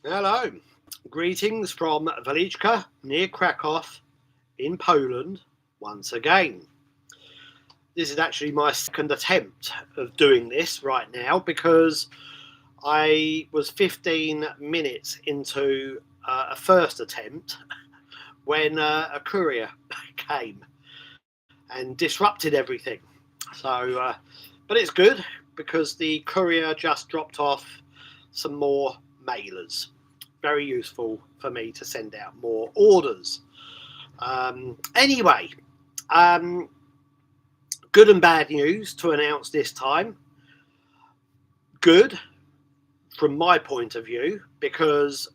Hello, greetings from Velichka near Krakow in Poland once again. This is actually my second attempt of doing this right now because I was 15 minutes into a first attempt when a courier came and disrupted everything. But it's good because the courier just dropped off some more mailers. Very useful for me to send out more orders. Anyway, good and bad news to announce this time. Good from my point of view because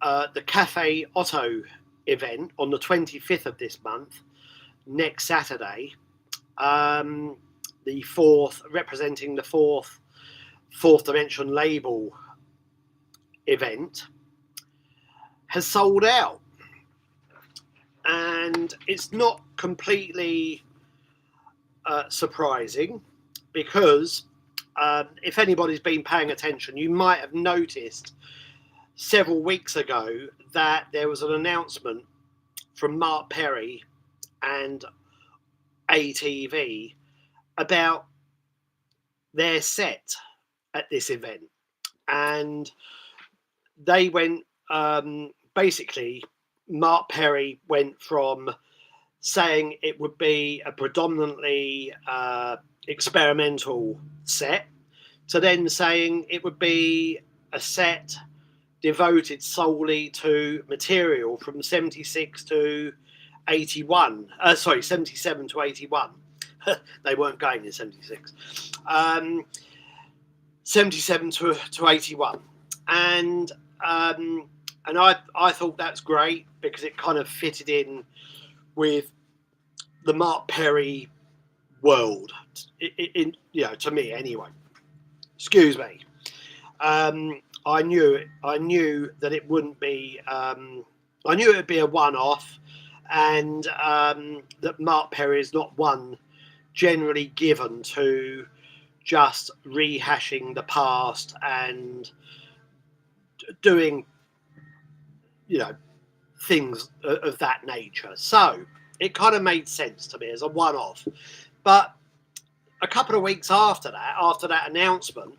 the Cafe OTO event on the 25th of this month, next Saturday, the fourth, representing the fourth dimension label event, has sold out. And it's not completely surprising because if anybody's been paying attention, you might have noticed several weeks ago that there was an announcement from Mark Perry and ATV about their set at this event. And they went, basically, Mark Perry went from saying it would be a predominantly experimental set to then saying it would be a set devoted solely to material from 76 to 81. 77 to 81. They weren't going in 76. 77 to 81. And I thought that's great because it kind of fitted in with the Mark Perry world, to me anyway. Excuse me. I knew that it wouldn't be. I knew it would be a one-off, and that Mark Perry is not one generally given to just rehashing the past and doing, things of that nature. So it kind of made sense to me as a one-off. But a couple of weeks after that announcement,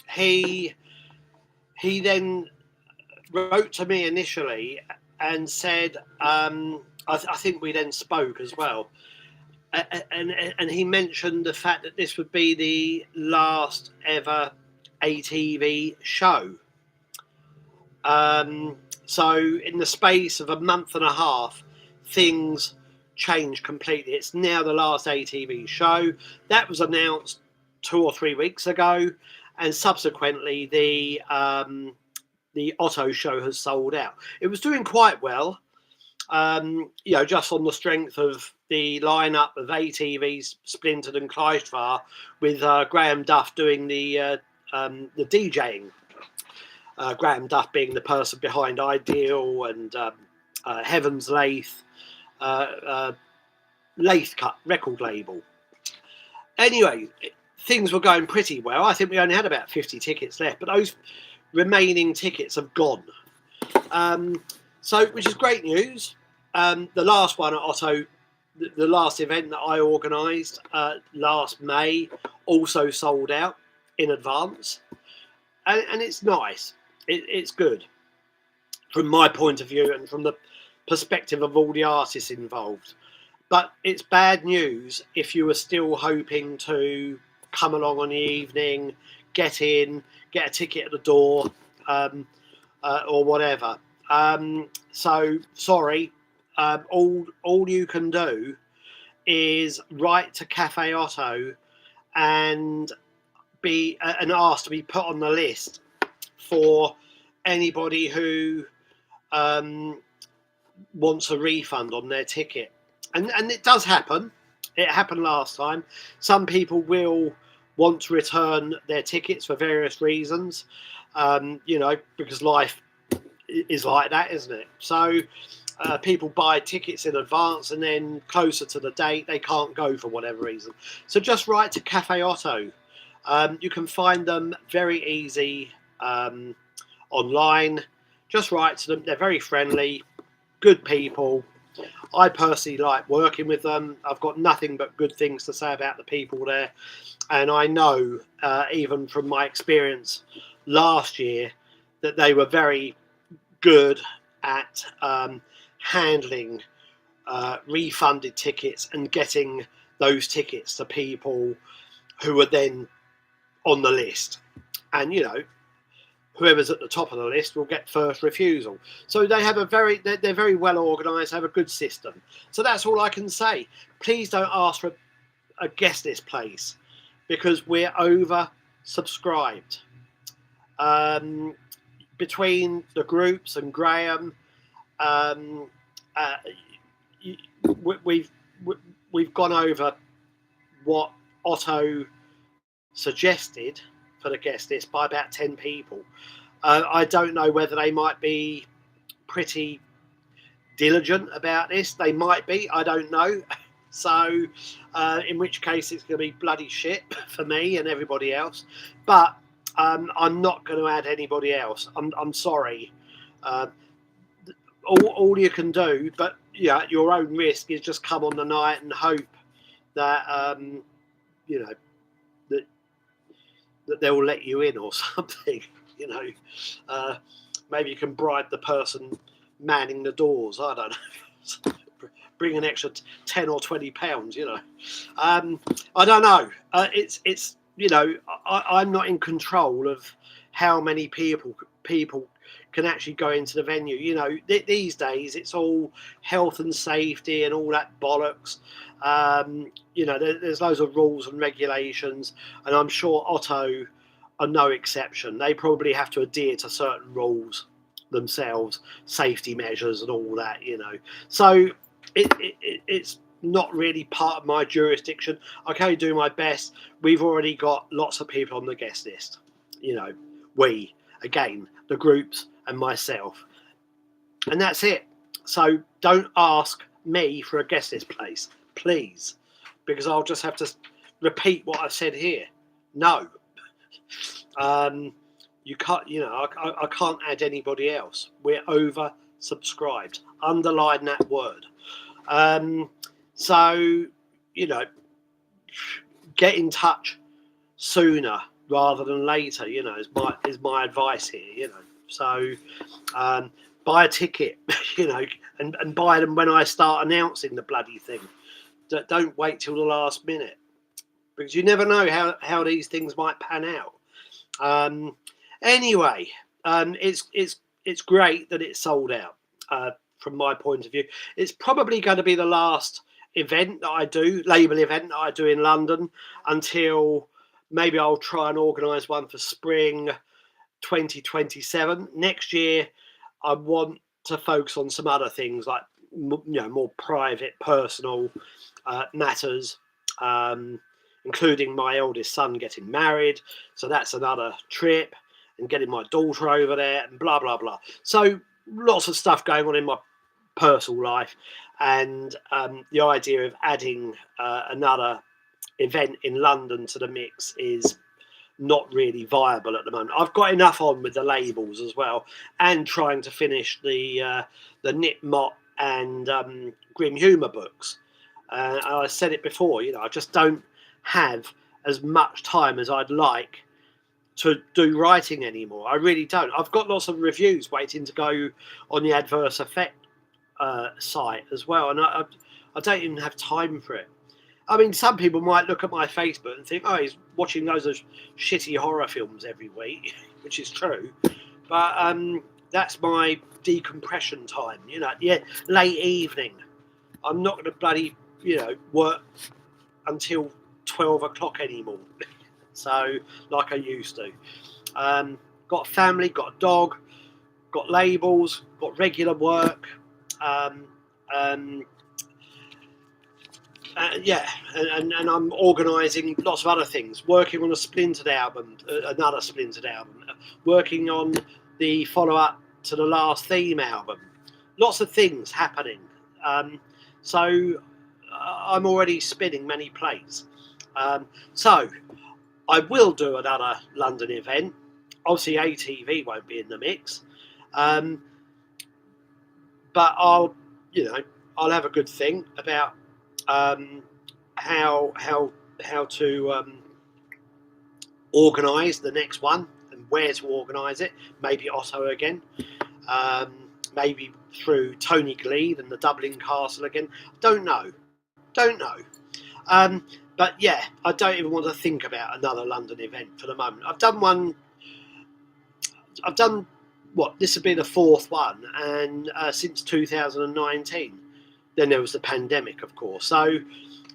he then wrote to me initially and said, I think we then spoke as well, and he mentioned the fact that this would be the last ever ATV show. So in the space of a month and a half, things changed completely. It's now the last ATV show. That was announced 2 or 3 weeks ago, and subsequently the Otto show has sold out. It was doing quite well, just on the strength of the lineup of ATVs, Splintered and Kleistvar, with Graham Duff doing the DJing. Graham Duff being the person behind Ideal and Heaven's Lathe, Lathe Cut record label. Anyway, things were going pretty well. I think we only had about 50 tickets left, but those remaining tickets have gone. Which is great news. The last one at Otto, the last event that I organised last May, also sold out in advance. And it's nice. It's good from my point of view and from the perspective of all the artists involved. But it's bad news if you were still hoping to come along on the evening, get in, get a ticket at the door, or whatever. So sorry. All you can do is write to Cafe OTO and ask to be put on the list for anybody who wants a refund on their ticket. And it does happen. It happened last time. Some people will want to return their tickets for various reasons, because life is like that, isn't it? So people buy tickets in advance and then closer to the date they can't go for whatever reason. So just write to Cafe OTO. You can find them very easy online, just write to them. They're very friendly, good people. I personally like working with them. I've got nothing but good things to say about the people there. And I know, even from my experience last year, that they were very good at handling refunded tickets and getting those tickets to people who were then on the list. And, you know, whoever's at the top of the list will get first refusal. So they have they're very well organised, have a good system. So that's all I can say. Please don't ask for a guest list place because we're over subscribed. Between the groups and Graham, we've gone over what Otto suggested for the guest list by about 10 people. I don't know whether they might be pretty diligent about this. They might be, I don't know. So in which case it's going to be bloody shit for me and everybody else. But I'm not going to add anybody else. I'm sorry. All you can do, but yeah, at your own risk, is just come on the night and hope that you know that they will let you in or something. You know, maybe you can bribe the person manning the doors. I don't know. Bring an extra 10 or 20 pounds. You know, I don't know. It's you know, I'm not in control of how many people can actually go into the venue. You know, these days it's all health and safety and all that bollocks. You know, there's loads of rules and regulations, and I'm sure Otto are no exception. They probably have to adhere to certain rules themselves, safety measures and all that, you know. So it's not really part of my jurisdiction. I can only do my best. We've already got lots of people on the guest list. You know, again, the groups and myself. And that's it. So don't ask me for a guest list place, please, because I'll just have to repeat what I've said here. No. You can't, you know, I can't add anybody else. We're over subscribed. Underline that word. So, you know, get in touch sooner rather than later, you know, is my advice here, you know. So buy a ticket, you know, and buy them when I start announcing the bloody thing. Don't wait till the last minute, because you never know how these things might pan out. Anyway, it's great that it's sold out. From my point of view, it's probably going to be the last event that I do, label event that I do in London, until maybe I'll try and organise one for spring 2027. Next year, I want to focus on some other things, like, you know, more private, personal matters, including my eldest son getting married. So that's another trip, and getting my daughter over there, and blah blah blah. So lots of stuff going on in my personal life, and the idea of adding another event in London to the mix is not really viable at the moment. I've got enough on with the labels as well, and trying to finish the Nip Mott and Grim Humour books. I said it before, you know, I just don't have as much time as I'd like to do writing anymore. I really don't. I've got lots of reviews waiting to go on the Adverse Effect site as well, and I don't even have time for it. I mean, some people might look at my Facebook and think, oh, he's watching loads of shitty horror films every week, which is true. But that's my decompression time, you know, yeah, late evening. I'm not going to bloody, you know, work until 12 o'clock anymore. So, like I used to. Got a family, got a dog, got labels, got regular work. Yeah, and I'm organising lots of other things, working on a splintered album, another splintered album, working on the follow-up to the last theme album. Lots of things happening. So I'm already spinning many plates. So I will do another London event. Obviously, ATV won't be in the mix, but I'll have a good think about how to organise the next one and where to organise it. Maybe Otto again, maybe through Tony Gleed and the Dublin Castle again. Don't know. But yeah, I don't even want to think about another London event for the moment. I've done what, this will be the fourth one, and since 2019. Then there was the pandemic, of course, so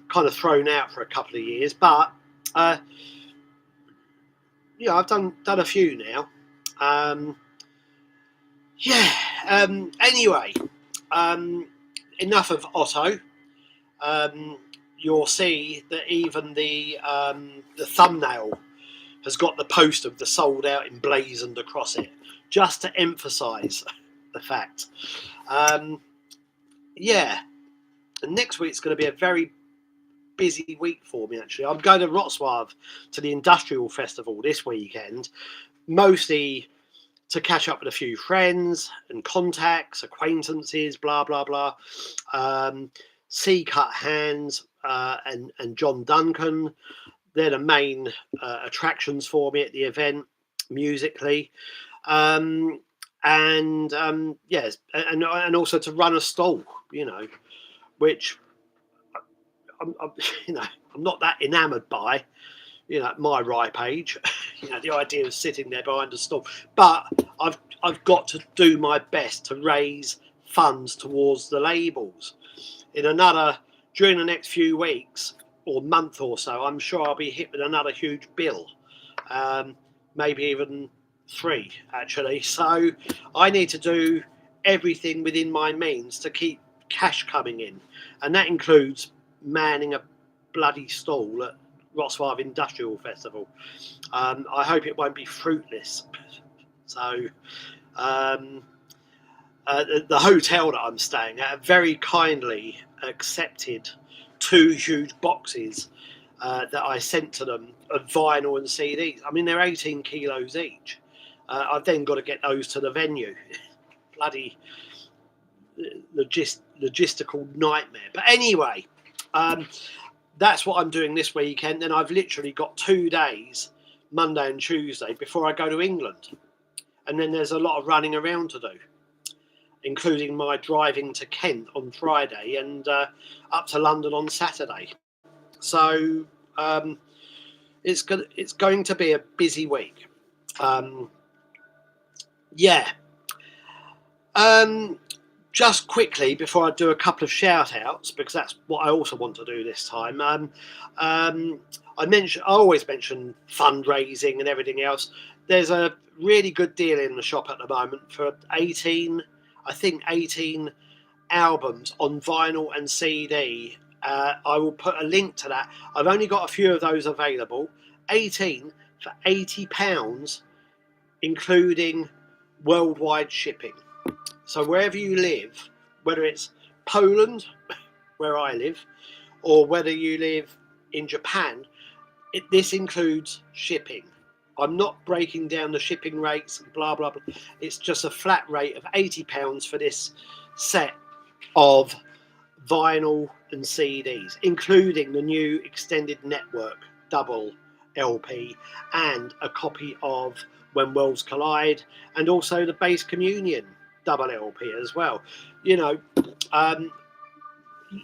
kind of thrown out for a couple of years. But I've done a few now. Anyway, enough of Otto. You'll see that even the thumbnail has got the post of the sold out emblazoned across it, just to emphasise the fact. And next week's going to be a very busy week for me, actually. I'm going to Wrocław to the Industrial Festival this weekend, mostly to catch up with a few friends and contacts, acquaintances, blah, blah, blah. See Cut Hands and John Duncan. They're the main attractions for me at the event, musically. And also to run a stall, which I'm not that enamoured by, at my ripe age, the idea of sitting there behind a stall. But I've got to do my best to raise funds towards the labels. During the next few weeks or month or so, I'm sure I'll be hit with another huge bill, maybe even 3 actually. So I need to do everything within my means to keep cash coming in, and that includes manning a bloody stall at Wrocław Industrial Festival. I hope it won't be fruitless. So the hotel that I'm staying at very kindly accepted 2 huge boxes that I sent to them of vinyl and CDs. I mean, they're 18 kilos each. I've then got to get those to the venue. Bloody logistical nightmare. But anyway, that's what I'm doing this weekend. Then I've literally got 2 days, Monday and Tuesday, before I go to England. And then there's a lot of running around to do, including my driving to Kent on Friday and up to London on Saturday. So it's going to be a busy week. Just quickly, before I do a couple of shout outs, because that's what I also want to do this time. I always mention fundraising and everything else. There's a really good deal in the shop at the moment for 18 albums on vinyl and CD. I will put a link to that. I've only got a few of those available. 18 for £80, including worldwide shipping. So wherever you live, whether it's Poland, where I live, or whether you live in Japan, this includes shipping. I'm not breaking down the shipping rates and blah, blah, blah. It's just a flat rate of £80 for this set of vinyl and CDs, including the new Extended Network double LP and a copy of When Worlds Collide, and also the Bass Communion double LP as well.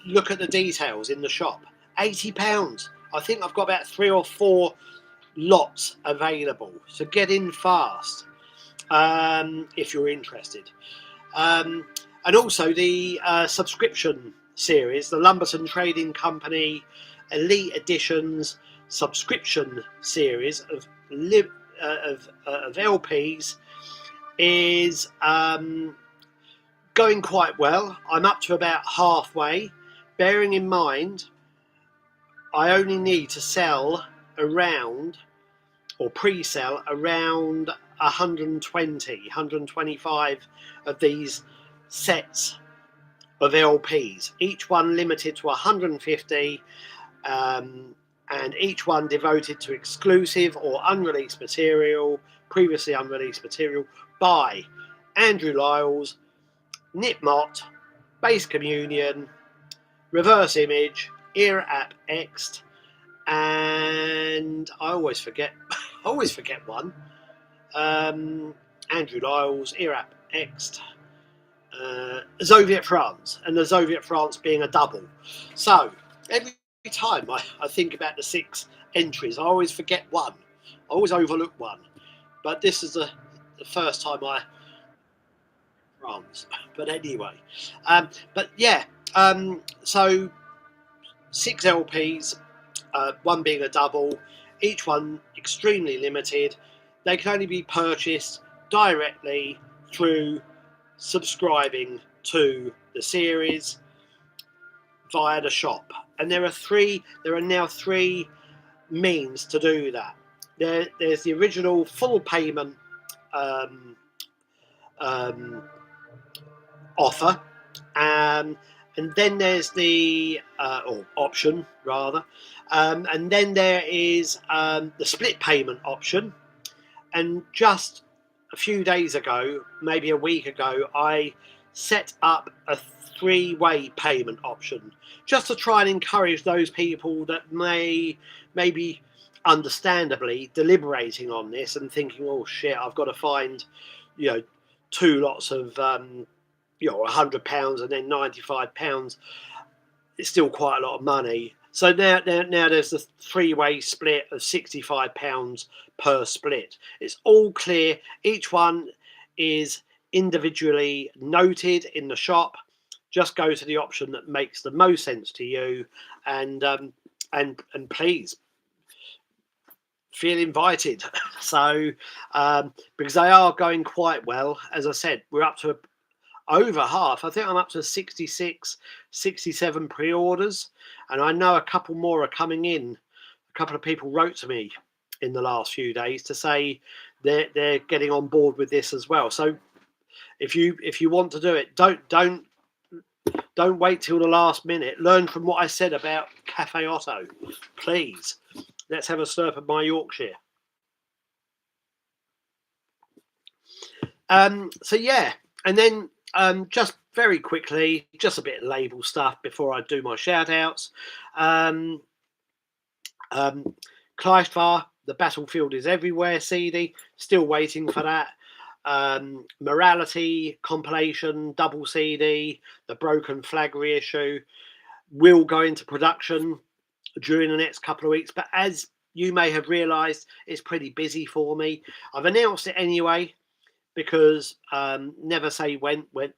Look at the details in the shop. £80. I think I've got about 3 or 4 lots available, so get in fast if you're interested. And also the subscription series, the Lumberton Trading Company Elite Editions subscription series of LPs is going quite well. I'm up to about halfway, bearing in mind I only need to sell around, or pre-sell around 125 of these sets of LPs, each one limited to 150, and and each one devoted to exclusive or unreleased material, previously unreleased material, by Andrew Lyles, Nip Mott, Base Communion, Reverse Image, Ear App Ext, and I always forget one. Andrew Lyles, Ear App Ext, Zoviet France, and the Zoviet France being a double. So every time I think about the 6 entries, I always forget one. I always overlook one. But this is the first time I France. But anyway, but yeah, so 6 LPs, one being a double, each one extremely limited. They can only be purchased directly through subscribing to the series via the shop, and there are now 3 means to do that. There's the original full payment offer, and then there's the or option rather, and then there is the split payment option. And just a few days ago, maybe a week ago, I set up a 3-way payment option just to try and encourage those people that may be understandably deliberating on this and thinking, oh shit, I've got to find 2 lots of £100 and then £95. It's still quite a lot of money. So now there's a 3-way split of £65 per split. It's all clear. Each one is individually noted in the shop. Just go to the option that makes the most sense to you, and please feel invited. So because they are going quite well, as I said, we're up to over half. I think I'm up to 66, 67 pre-orders, and I know a couple more are coming in. A couple of people wrote to me in the last few days to say they're getting on board with this as well. So if you want to do it, don't wait till the last minute. Learn from what I said about Cafe OTO, please. Let's have a slurp of my Yorkshire. So yeah, and then just very quickly, just a bit of label stuff before I do my shout outs. Kleistvar, The Battlefield is Everywhere CD, still waiting for that. Morality compilation double CD, The Broken Flag reissue, will go into production during the next couple of weeks, but as you may have realised, it's pretty busy for me. I've announced it anyway, because Never Say When the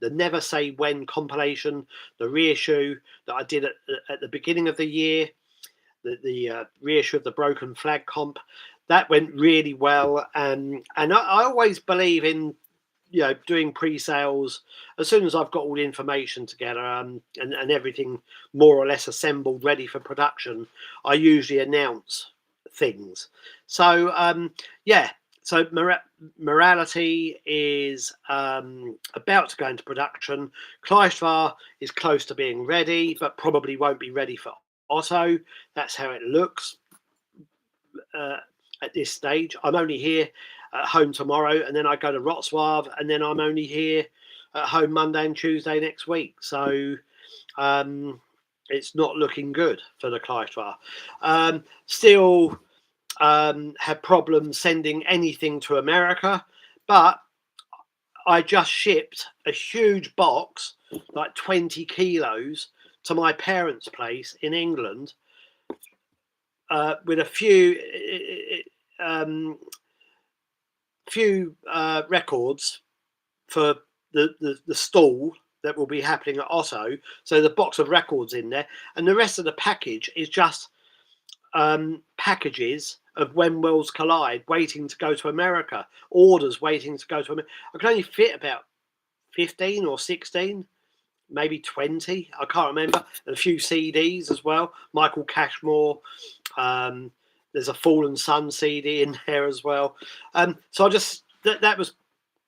Never Say When compilation, the reissue that I did at the beginning of the year, the reissue of the Broken Flag comp, that went really well, and I always believe in doing pre-sales as soon as I've got all the information together and everything more or less assembled ready for production. I usually announce things. So yeah. So Morality is about to go into production. Kleistvar is close to being ready, but probably won't be ready for OTO. That's how it looks at this stage. I'm only here at home tomorrow, and then I go to Wrocław, and then I'm only here at home Monday and Tuesday next week. So it's not looking good for the Kleistvar. Still had problems sending anything to America, but I just shipped a huge box, like 20 kilos, to my parents' place in England with a few records for the stall that will be happening at OTO. So the box of records in there, and the rest of the package is just packages of When Worlds Collide waiting to go to America, orders waiting to go to America. I can only fit about 15 or 16, maybe 20, I can't remember, and a few CDs as well. Michael Cashmore, there's a Fallen Sun CD in there as well. So I just that was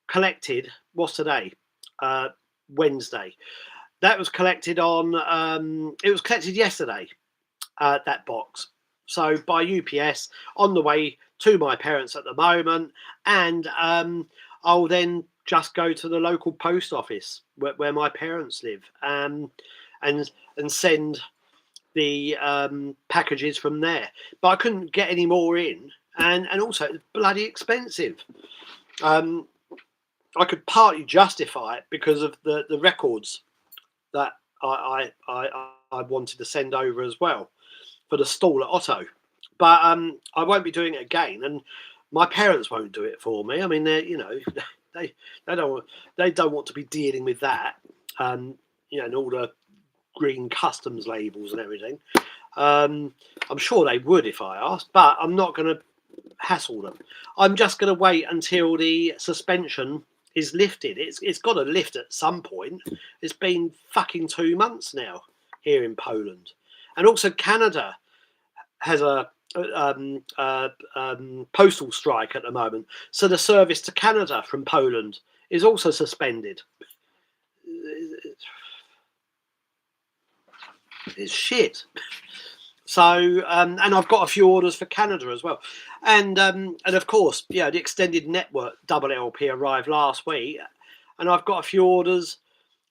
collected. What's today? Wednesday. That was collected on. It was collected yesterday. that box. So by UPS on the way to my parents at the moment, and I'll then just go to the local post office where my parents live, and send the packages from there. But I couldn't get any more in, and also it's bloody expensive. I could partly justify it because of the records that I wanted to send over as well for the stall at Otto, but I won't be doing it again, and my parents won't do it for me. I mean, they don't want to be dealing with that, and all the green customs labels and everything. I'm sure they would if I asked, but I'm not going to hassle them. I'm just going to wait until the suspension is lifted. It's got to lift at some point. It's been fucking 2 months now here in Poland, and also Canada has a postal strike at the moment, so the service to Canada from Poland is also suspended. It's shit. So, and I've got a few orders for Canada as well, and of course, the extended network double LP arrived last week, and I've got a few orders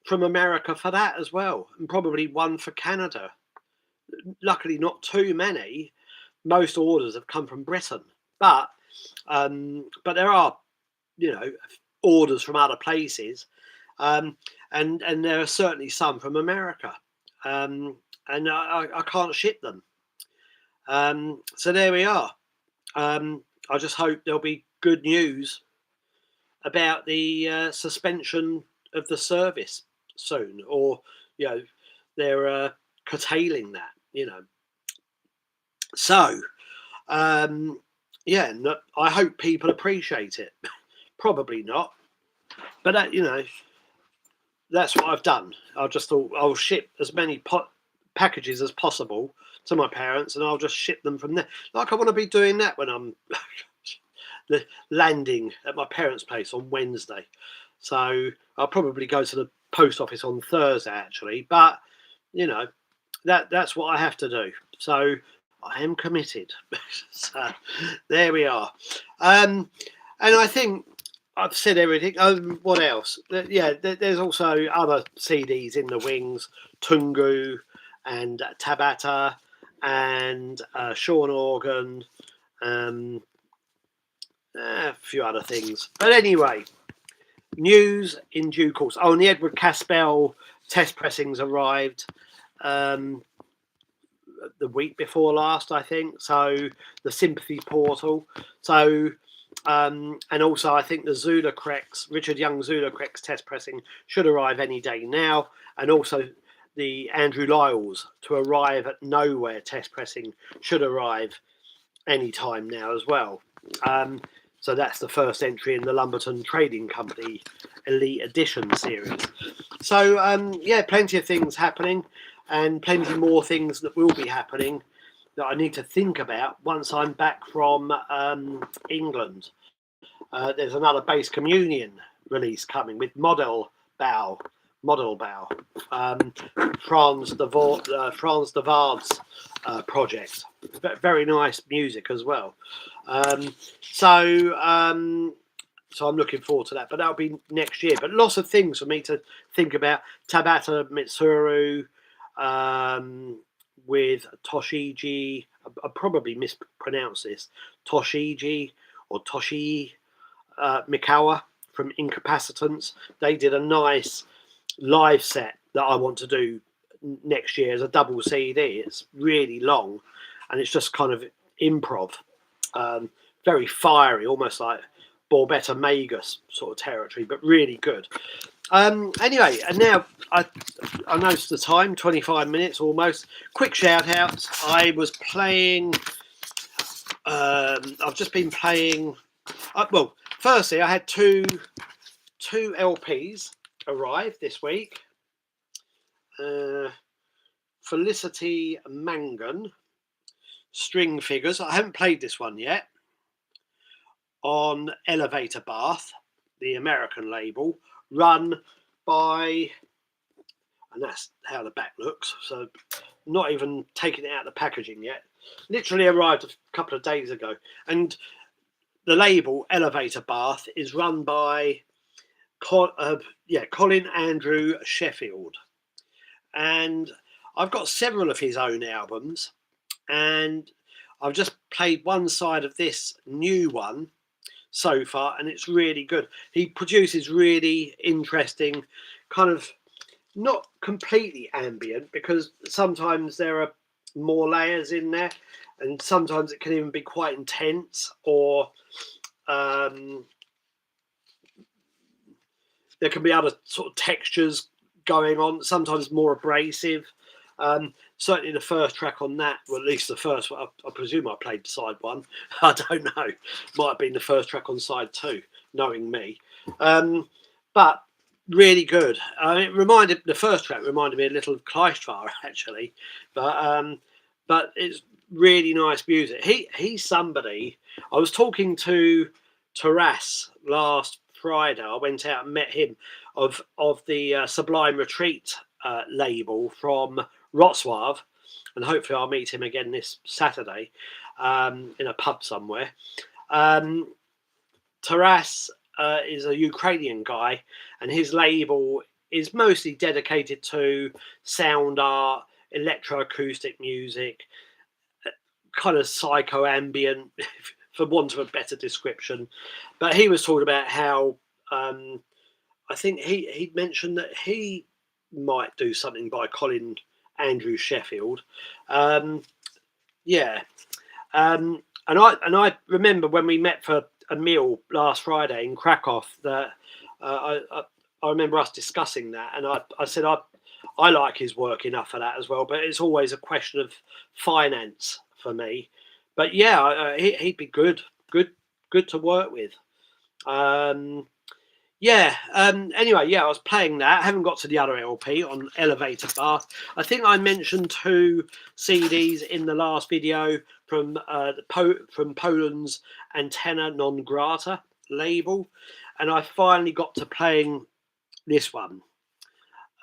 from America for that as well, and probably one for Canada. Luckily, not too many. Most orders have come from Britain, but there are orders from other places, and there are certainly some from America. And I can't ship them. So there we are. I just hope there'll be good news about the suspension of the service soon, or they're curtailing that. So I hope people appreciate it. Probably not, but that's what I've done. I just thought I'll ship as many packages as possible to my parents, and I'll just ship them from there. Like I want to be doing that when I'm landing at my parents' place on Wednesday. So I'll probably go to the post office on Thursday actually, but that's what I have to do. So I am committed. So there we are. And I think I've said everything. What else? There's also other CDs in the wings. Tungu and Tabata and Sean Organ. A few other things. But anyway, news in due course. Oh, and the Edward Caspel test pressings arrived the week before last, I think. So the Sympathy Portal. So and also I think the Zulacrex, Richard Young Zulacrex test pressing should arrive any day now, and also the Andrew Lyles to arrive at Nowhere test pressing should arrive any time now as well. So that's the first entry in the Lumberton Trading Company Elite Edition series. So plenty of things happening, and plenty more things that will be happening that I need to think about once I'm back from England. There's another Bass Communion release coming with Model Bow, Franz de Waard's project. Very nice music as well. So I'm looking forward to that, but that'll be next year. But lots of things for me to think about. Tabata Mitsuru with Toshiji. I probably mispronounced this. Toshiji or Toshi Mikawa from Incapacitants. They did a nice live set that I want to do next year as a double CD. It's really long, and it's just kind of improv, very fiery, almost like Borbetta Magus sort of territory, but really good. Anyway, and now I noticed the time, 25 minutes almost. Quick shout outs. I was playing, I've just been playing, well, firstly I had two LPs arrive this week. Felicity Mangan, String Figures. I haven't played this one yet. On Elevator Bath, the American label, run by, and that's how the back looks. So not even taken it out of the packaging yet. Literally arrived a couple of days ago. And the label Elevator Bath is run by Colin Andrew Sheffield. And I've got several of his own albums, and I've just played one side of this new one so far, and it's really good. He produces really interesting, kind of not completely ambient, because sometimes there are more layers in there, and sometimes it can even be quite intense, or there can be other sort of textures going on, sometimes more abrasive. Certainly the first track on that, well, at least the first one, I presume I played side one. I don't know. Might have been the first track on side two, knowing me. But really good. The first track reminded me a little of Kleistrar, actually. But it's really nice music. He's somebody. I was talking to Taras last Friday. I went out and met him of the Sublime Retreat label from Wrocław, and hopefully I'll meet him again this Saturday in a pub somewhere. Taras is a Ukrainian guy, and his label is mostly dedicated to sound art, electroacoustic music, kind of psycho-ambient, for want of a better description. But he was talking about how I think he'd mentioned that he might do something by Colin Andrew Sheffield. And I remember when we met for a meal last Friday in Krakow that I remember us discussing that, and I said I like his work enough for that as well, but it's always a question of finance for me. But yeah, he'd be good to work with. Anyway, I was playing that. I haven't got to the other LP on Elevator Bath. I think I mentioned 2 CDs in the last video from Poland's Antenna Non Grata label, and I finally got to playing this one,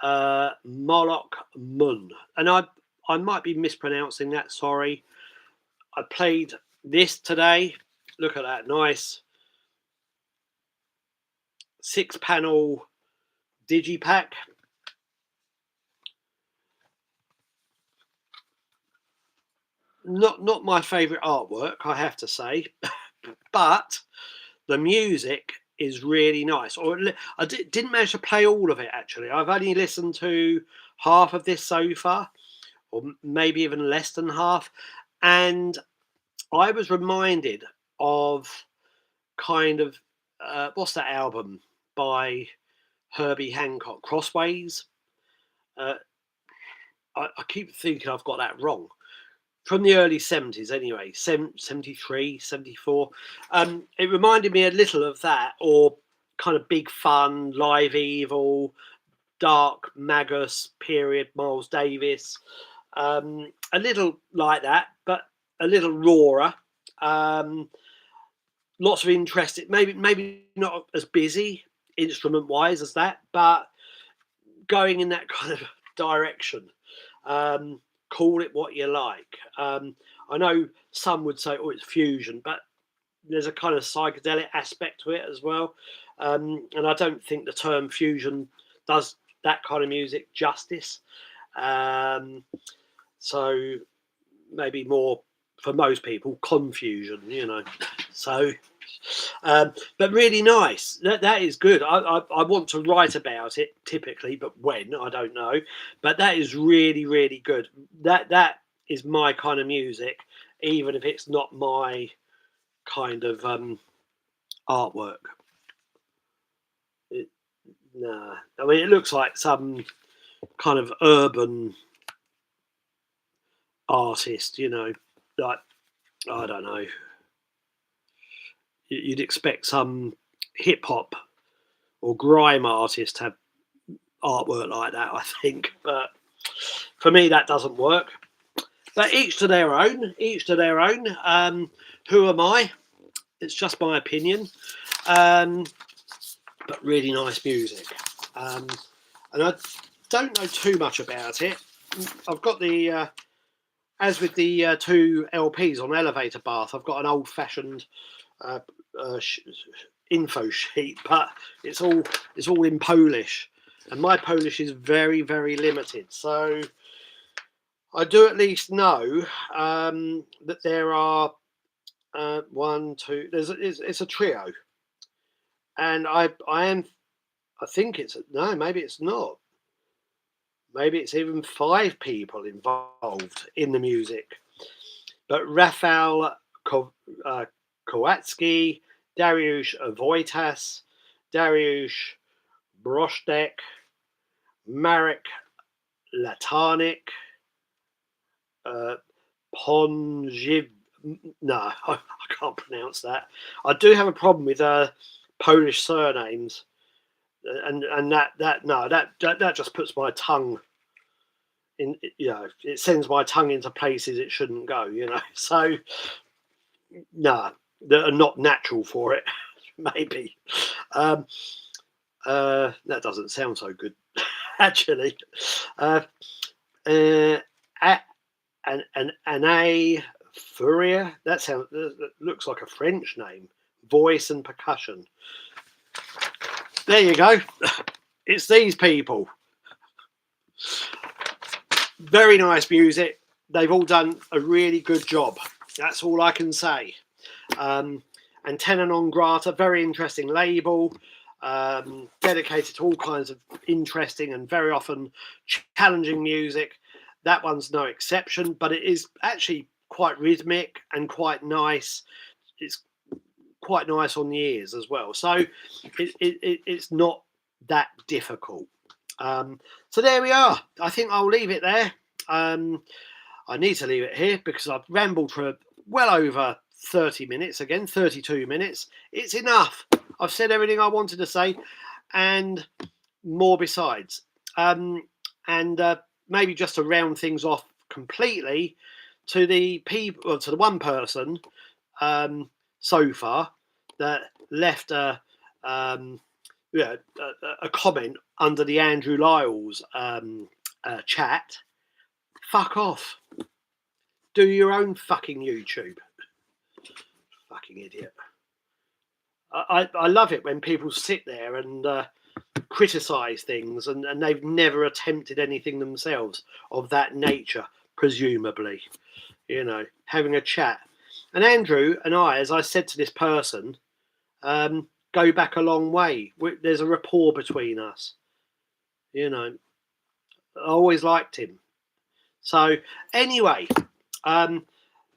Molok Mun, and I might be mispronouncing that. Sorry. I played this today. Look at that, nice 6-panel digipack. Not my favourite artwork, I have to say, but the music is really nice. I didn't manage to play all of it, actually. I've only listened to half of this so far, or maybe even less than half, and I was reminded of kind of what's that album by Herbie Hancock, Crossways? I keep thinking I've got that wrong. From the early 70s anyway, 73, 74. It reminded me a little of that, or kind of Big Fun, Live Evil, Dark Magus period, Miles Davis. A little like that, but a little rawer. Lots of interest. Maybe not as busy instrument wise as that, but going in that kind of direction. Call it what you like. I know some would say, oh, it's fusion, but there's a kind of psychedelic aspect to it as well. And I don't think the term fusion does that kind of music justice. So maybe more for most people, confusion, So, but really nice. That is good. I want to write about it typically, but when, I don't know. But that is really, really good. That is my kind of music, even if it's not my kind of artwork. Nah, I mean, it looks like some kind of urban artist, like, I don't know. You'd expect some hip hop or grime artist to have artwork like that, I think. But for me, that doesn't work. But each to their own. Who am I? It's just my opinion. But really nice music. And I don't know too much about it. I've got the as with the two LPs on Elevator Bath, I've got an old-fashioned uh, info sheet, but it's all in Polish, and my Polish is very, very limited. So I do at least know that there are one, two. It's a trio, and I think it's no, maybe it's not. Maybe it's even 5 people involved in the music. But Rafał Kowalski, Dariusz Wojtas, Dariusz Brosztek, Marek Latanik, Ponjiv. No, I can't pronounce that. I do have a problem with Polish surnames, and that just puts my tongue in. It sends my tongue into places it shouldn't go. So no, that are not natural for it. Maybe that doesn't sound so good, actually. An A Furia. That looks like a French name. Voice and percussion. There you go. It's these people. Very nice music. They've all done a really good job. That's all I can say. And Non Grata, very interesting label, dedicated to all kinds of interesting and very often challenging music. That one's no exception, but it is actually quite rhythmic and quite nice. It's quite nice on the ears as well. So it's not that difficult. So there we are. I think I'll leave it there. I need to leave it here because I've rambled for well over 30 minutes, again 32 minutes. It's enough. I've said everything I wanted to say and more besides. And maybe just to round things off completely, to the one person so far that left a comment under the Andrew Lyle's chat. Fuck off. Do your own fucking YouTube. Fucking idiot. I love it when people sit there and criticise things and they've never attempted anything themselves of that nature, presumably. Having a chat. And Andrew and I, as I said to this person, go back a long way. There's a rapport between us. I always liked him. So anyway,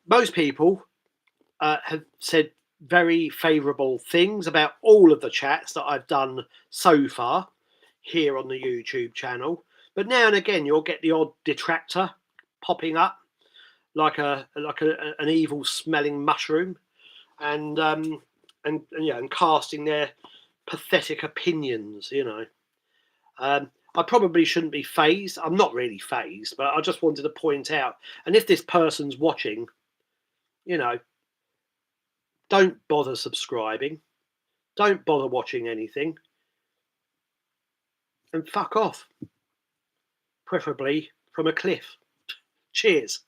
most people have said very favourable things about all of the chats that I've done so far here on the YouTube channel. But now and again, you'll get the odd detractor popping up like an evil smelling mushroom, and casting their pathetic opinions. I probably shouldn't be phased. I'm not really phased, but I just wanted to point out. And if this person's watching, don't bother subscribing. Don't bother watching anything. And fuck off. Preferably from a cliff. Cheers.